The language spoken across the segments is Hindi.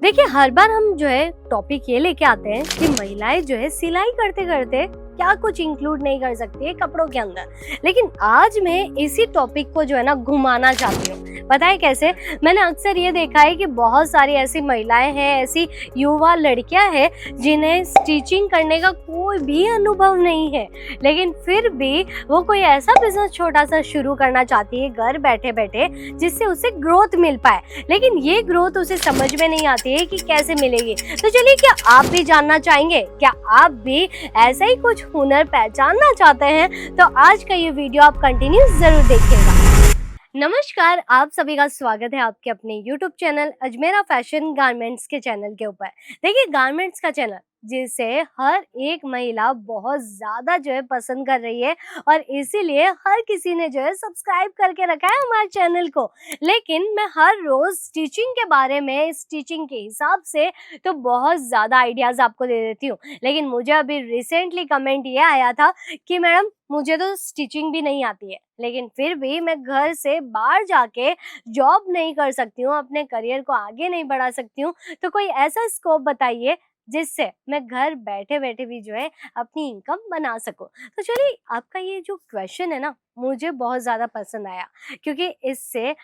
देखिए, हर बार हम जो है टॉपिक ये लेके आते हैं कि महिलाएं जो है सिलाई करते करते क्या कुछ इंक्लूड नहीं कर सकती है कपड़ों के अंदर। लेकिन आज मैं इसी टॉपिक को जो है ना घुमाना चाहती हूँ। पता है कैसे? मैंने अक्सर ये देखा है कि बहुत सारी ऐसी महिलाएं हैं, ऐसी युवा लड़कियां हैं जिन्हें स्टिचिंग करने का कोई भी अनुभव नहीं है, लेकिन फिर भी वो कोई ऐसा बिजनेस छोटा सा शुरू करना चाहती है घर बैठे बैठे जिससे उसे ग्रोथ मिल पाए। लेकिन ये ग्रोथ उसे समझ में नहीं आती है कि कैसे मिलेगी। तो चलिए, क्या आप भी जानना चाहेंगे? क्या आप भी ऐसा ही कुछ हुनर पहचानना चाहते हैं? तो आज का ये वीडियो आप कंटिन्यू जरूर देखिएगा। नमस्कार, आप सभी का स्वागत है आपके अपने YouTube channel Ajmera fashion garments के चैनल के ऊपर। देखिए, गारमेंट्स का चैनल जिसे हर एक महिला बहुत ज़्यादा जो है पसंद कर रही है और इसीलिए हर किसी ने जो है सब्सक्राइब करके रखा है हमारे चैनल को। लेकिन मैं हर रोज़ स्टिचिंग के बारे में, स्टिचिंग के हिसाब से तो बहुत ज़्यादा आइडियाज़ आपको दे देती हूँ। लेकिन मुझे अभी रिसेंटली कमेंट ये आया था कि मैडम, मुझे तो स्टिचिंग भी नहीं आती है, लेकिन फिर भी मैं घर से बाहर जाके जॉब नहीं कर सकती हूँ, अपने करियर को आगे नहीं बढ़ा सकती हूँ। तो कोई ऐसा स्कोप बताइए जिससे मैं घर बैठे बैठे भी जो है अपनी इनकम बना सकूं। तो चलिए, आपका ये जो क्वेश्चन है ना, मुझे बहुत ज़्यादा पसंद आया, क्योंकि इससे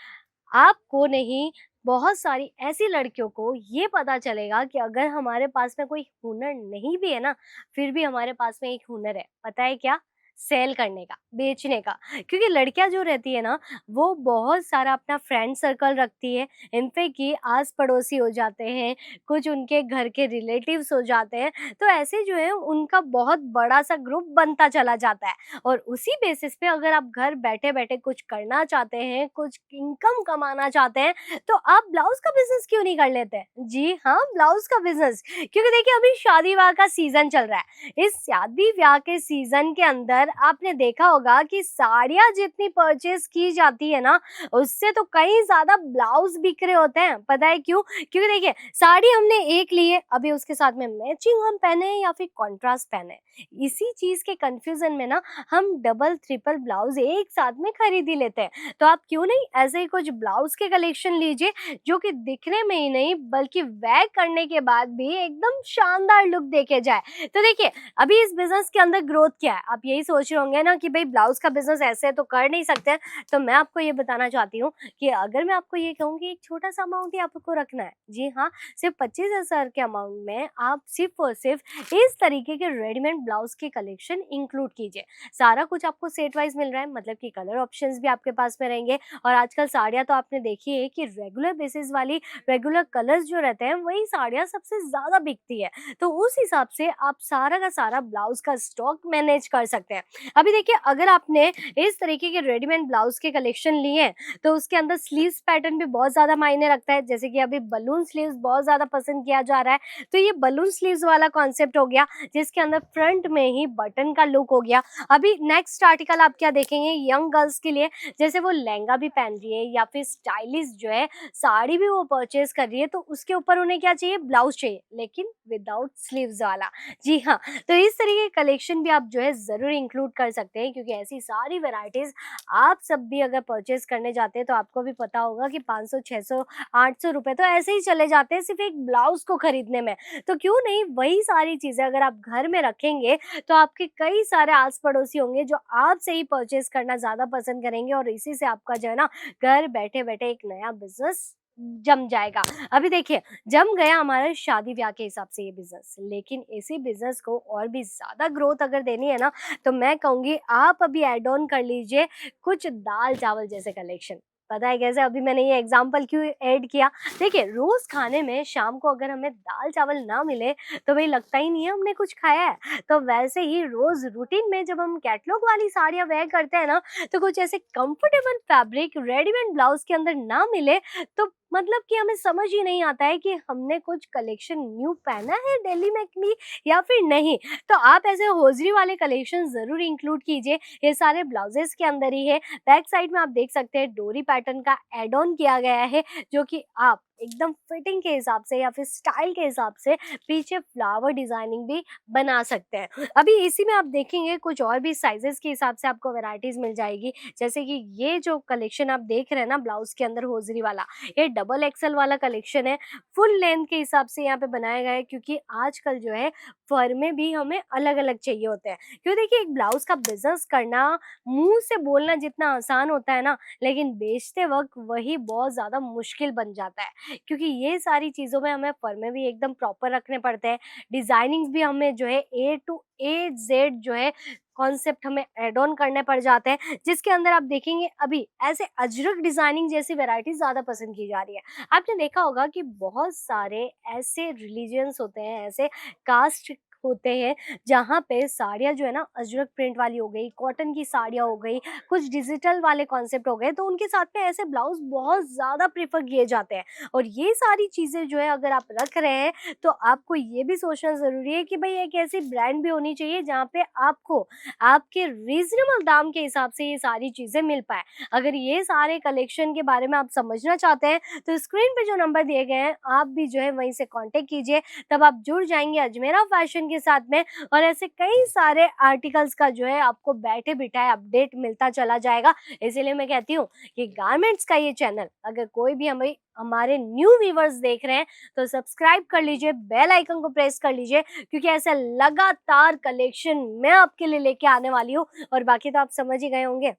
आपको नहीं, बहुत सारी ऐसी लड़कियों को ये पता चलेगा कि अगर हमारे पास में कोई हुनर नहीं भी है ना, फिर भी हमारे पास में एक हुनर है। पता है क्या? सेल करने का, बेचने का। क्योंकि लड़कियां जो रहती है ना, वो बहुत सारा अपना फ्रेंड सर्कल रखती है। इनफैक्ट कि आस पड़ोसी हो जाते हैं, कुछ उनके घर के रिलेटिव्स हो जाते हैं। तो ऐसे जो है उनका बहुत बड़ा सा ग्रुप बनता चला जाता है, और उसी बेसिस पे अगर आप घर बैठे बैठे कुछ करना चाहते हैं, कुछ इनकम कमाना चाहते हैं, तो आप ब्लाउज का बिजनेस क्यों नहीं कर लेते? जी हाँ, ब्लाउज का बिजनेस। क्योंकि देखिए, अभी शादी विवाह का सीजन चल रहा है। इस शादी ब्याह के सीजन के अंदर आपने देखा होगा कि साड़ियाँ जितनी परचेज की जाती है ना, उससे तो कहीं ज्यादा ब्लाउज बिक रहे होते हैं। पता है क्यों? क्योंकि देखिए, साड़ी हमने एक ली है, अभी उसके साथ में मैचिंग हम पहने हैं या फिर कॉन्ट्रास्ट पहने हैं। इसी चीज के कंफ्यूजन में ना हम डबल ट्रिपल ब्लाउज एक साथ में खरीद ही लेते हैं। तो आप क्यों नहीं ऐसे ही कुछ ब्लाउज के कलेक्शन लीजिए, जो कि दिखने में ही नहीं बल्कि वेयर करने के बाद भी एकदम शानदार लुक देके जाए। तो देखिए, अभी इस बिजनेस के अंदर ग्रोथ क्या है? आप यही सोच रहे होंगे ना कि भाई, ब्लाउज का बिजनेस ऐसे तो कर नहीं सकते हैं। तो मैं आपको ये बताना चाहती हूँ कि अगर मैं आपको ये कहूँ कि एक छोटा सा अमाउंट ही आपको रखना है, जी हाँ, सिर्फ 25,000 के अमाउंट में आप सिर्फ और सिर्फ इस तरीके के रेडीमेड ब्लाउज के कलेक्शन इंक्लूड कीजिए। सारा कुछ आपको सेट वाइज मिल रहा है, मतलब कि कलर ऑप्शंस भी आपके पास में रहेंगे। और आजकल साड़ियाँ तो आपने देखी है कि रेगुलर बेसिस वाली, रेगुलर कलर्स जो रहते हैं, वही साड़ियाँ सबसे ज्यादा बिकती है। तो उस हिसाब से आप सारा का सारा ब्लाउज का स्टॉक मैनेज कर सकते हैं। अभी देखिए, अगर आपने इस तरीके के रेडीमेड ब्लाउज के कलेक्शन लिए हैं, तो उसके अंदर स्लीव्स पैटर्न भी बहुत ज्यादा मायने रखता है। जैसे कि अभी बलून स्लीव्स बहुत ज्यादा पसंद किया जा रहा है, तो ये बलून स्लीव्स वाला कॉन्सेप्ट हो गया, जिसके अंदर फ्रंट में ही बटन का लुक हो गया। अभी नेक्स्ट आर्टिकल आप क्या देखेंगे यंग गर्ल्स के लिए, जैसे वो लहंगा भी पहन रही है या फिर स्टाइलिश जो है साड़ी भी वो परचेज कर रही है, तो उसके ऊपर उन्हें क्या चाहिए? ब्लाउज चाहिए, लेकिन विदाउट स्लीव्स वाला। जी हाँ, तो इस तरीके के कलेक्शन भी आप जो है जरूर इंक्लूड कर सकते हैं, क्योंकि ऐसी सारी वैरायटीज आप सब भी अगर परचेज करने जाते हैं, तो आपको भी पता होगा कि 500, 600, 800 रुपए तो ऐसे ही चले जाते हैं सिर्फ एक ब्लाउज को खरीदने में। तो क्यों नहीं वही सारी चीजें अगर आप घर में रखेंगे, तो आपके कई सारे आस पड़ोसी होंगे जो आपसे ही परचेज करना ज्यादा पसंद करेंगे, और इसी से आपका जो है ना घर बैठे बैठे एक नया बिजनेस जम जाएगा। अभी देखिए, जम गया हमारे शादी ब्याह के हिसाब से ये बिजनेस, लेकिन इसी बिजनेस को और भी ज्यादा ग्रोथ अगर देनी है ना, तो मैं कहूंगी आप अभी एड ऑन कर लीजिए कुछ दाल चावल जैसे कलेक्शन। पता है कैसे? अभी मैंने ये एग्जाम्पल क्यों ऐड किया? देखिए, रोज खाने में शाम को अगर हमें दाल चावल ना मिले, तो भाई लगता ही नहीं है हमने कुछ खाया है। तो वैसे ही रोज रूटीन में जब हम कैटलॉग वाली साड़ियाँ वेयर करते हैं ना, तो कुछ ऐसे कंफर्टेबल फैब्रिक रेडीमेड ब्लाउज के अंदर ना मिले, तो मतलब कि हमें समझ ही नहीं आता है कि हमने कुछ कलेक्शन न्यू पहना है डेली में भी या फिर नहीं। तो आप ऐसे होजरी वाले कलेक्शन जरूर इंक्लूड कीजिए। ये सारे ब्लाउजेस के अंदर ही है। बैक साइड में आप देख सकते हैं डोरी पैटर्न का एड ऑन किया गया है, जो कि आप एकदम फिटिंग के हिसाब से या फिर स्टाइल के हिसाब से पीछे फ्लावर डिजाइनिंग भी बना सकते हैं। अभी इसी में आप देखेंगे कुछ और भी साइजेस के हिसाब से आपको वैरायटीज मिल जाएगी। जैसे कि ये जो कलेक्शन आप देख रहे हैं ना ब्लाउज के अंदर होजरी वाला, ये डबल एक्सल वाला कलेक्शन है। फुल लेंथ के हिसाब से यहाँ पे बनाया गया है, क्योंकि आजकल जो है फर में भी हमें अलग अलग चाहिए होते हैं। क्यों, देखिए एक ब्लाउज का बिजनेस करना मुंह से बोलना जितना आसान होता है ना, लेकिन बेचते वक्त वही बहुत ज्यादा मुश्किल बन जाता है, क्योंकि ये सारी चीजों में हमें फर में भी एकदम प्रॉपर रखने पड़ते हैं। डिजाइनिंग्स भी हमें जो है A to Z जो है कॉन्सेप्ट हमें एड ऑन करने पड़ जाते हैं, जिसके अंदर आप देखेंगे अभी ऐसे अजरक डिजाइनिंग जैसी वैरायटी ज्यादा पसंद की जा रही है। आपने देखा होगा कि बहुत सारे ऐसे रिलीजियंस होते हैं, ऐसे कास्ट होते हैं जहाँ पे साड़ियाँ जो है ना अजरक प्रिंट वाली हो गई, कॉटन की साड़ियाँ हो गई, कुछ डिजिटल वाले कॉन्सेप्ट हो गए, तो उनके साथ में ऐसे ब्लाउज बहुत ज्यादा प्रेफर किए जाते हैं। और ये सारी चीजें जो है अगर आप रख रहे हैं तो आपको ये भी सोचना जरूरी है कि भाई एक ऐसी ब्रांड भी होनी चाहिए जहाँ पे आपको आपके रीजनेबल दाम के हिसाब से ये सारी चीजें मिल पाए। अगर ये सारे कलेक्शन के बारे में आप समझना चाहते हैं तो स्क्रीन पे जो नंबर दिए गए हैं आप भी जो है वहीं से कांटेक्ट कीजिए, तब आप जुड़ जाएंगे अजमेरा फैशन के साथ में। और ऐसे कई सारे आर्टिकल्स का जो है आपको बैठे बिठाए अपडेट मिलता चला जाएगा। इसीलिए मैं कहती हूँ कि गारमेंट्स का ये चैनल अगर कोई भी हमें हमारे न्यू व्यूवर्स देख रहे हैं तो सब्सक्राइब कर लीजिए, बेल आइकन को प्रेस कर लीजिए, क्योंकि ऐसे लगातार कलेक्शन मैं आपके लिए लेके आने वाली हूँ। और बाकी तो आप समझ ही गए होंगे,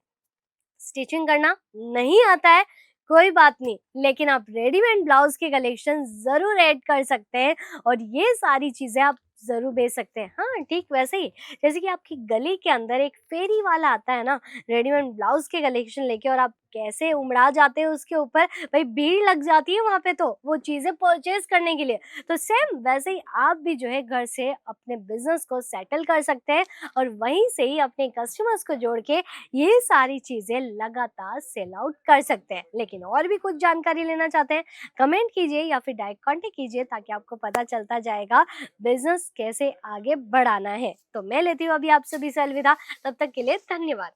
स्टिचिंग करना नहीं आता है कोई बात नहीं, लेकिन आप रेडीमेड ब्लाउज के कलेक्शन जरूर ऐड कर सकते हैं और ये सारी चीजें आप जरूर बेच सकते हैं। हाँ ठीक वैसे ही जैसे कि आपकी गली के अंदर एक फेरी वाला आता है ना रेडीमेड ब्लाउज के कलेक्शन लेके, और आप कैसे उमड़ा जाते हैं उसके ऊपर, भाई भीड़ लग जाती है वहां पे तो वो चीजें परचेज करने के लिए। तो सेम वैसे ही आप भी जो है घर से अपने बिजनेस को सेटल कर सकते हैं और वहीं से ही अपने कस्टमर्स को जोड़ के ये सारी चीजें लगातार सेल आउट कर सकते हैं। लेकिन और भी कुछ जानकारी लेना चाहते हैं, कमेंट कीजिए या फिर डायरेक्ट कांटेक्ट कीजिए, ताकि आपको पता चलता जाएगा बिजनेस कैसे आगे बढ़ाना है। तो मैं लेती हूँ अभी आप सभी से अलविदा, तब तक के लिए धन्यवाद।